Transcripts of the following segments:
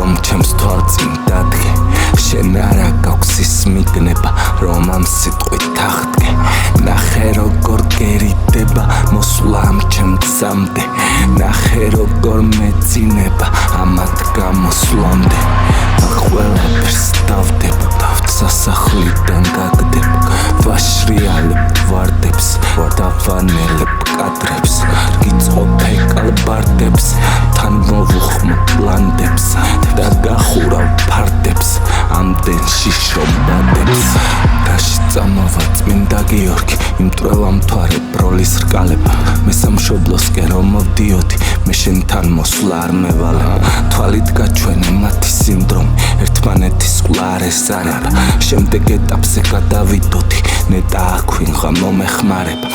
რომ ჩემს თვალწინ დადგე შენ არა გაქვს ის მიგნება რომ ამ სიტყვით აღდგე ნახე როგორ გერიდება მოსვლა ამ ჩემ გზამდე ნახე როგორ მეძინება ამათ გამოსვლამდე ყველაფერს დავდებ სასახლიდან გაგდებ ვაშრიალებ ვარდებს დავანელებ კადრებს გიწყობ ეკალბარდებს თან მოვუხმო ლანდებს და გახურავ ფარდებს ამდენში შობადებს დაში წამოვა წმინდა გიორგი იმტრევა მთვარე ბროლის რკალება მე სამშობლოსკენ რომ მოვდიოდი მე შენთან მოსვლა არ მევალებ თვალით გაჩვენე მათი სინდრომი ერთმანეთის ყლა არ ესარება შემდეგ ეტაპზე გადავიდოდი ნეტა აქვინღა მომეხმარება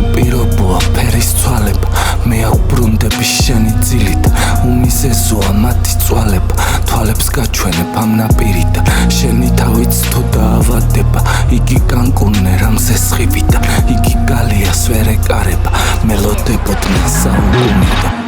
უპირობოა ფერის ცვალება მე აუბრუნდები შენი ძილით უმიზეზოა მათი წვალება თვალებს გაჩვენებ ამ ნაპირით შენი თავიც თუ დაავადება იგი განკურნე რამზე სხივიდა იგი გალიას ვერ ეკარება მელოდებოდნენ საუკუნიდან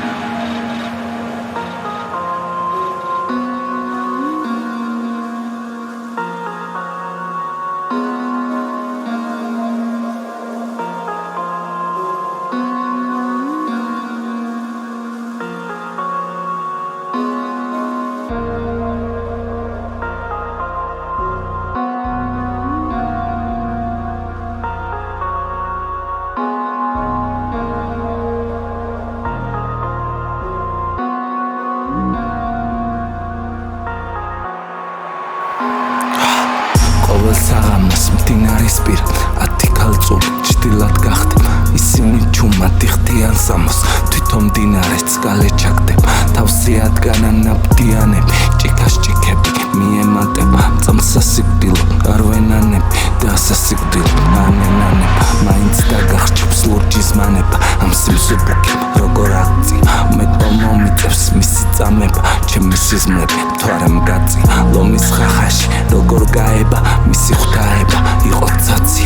საღამოს მდინარის პირ 10 ქალწული ჭდილად გახდებ ისინი ჩუმად იხდიან სამოს თვითონ მდინარეც კალე ჩაგდებ თავზე ადგანა ნაბდიანები ჭიქას-ჭიქები მიემატება წამსა სიკვდილო არ ვენანები და სასიკვდილო ანენანება მაინც დაგახჭობს ლურჯის მანება ამ სიმსუბუქი როგორ აღწია მეტყო მომიწევს მისი წამება ჩემი სიზმრები მთვარემ გაწია ლომის ხახაში როგორ გაება მისი ღვთაება იყო ცაცი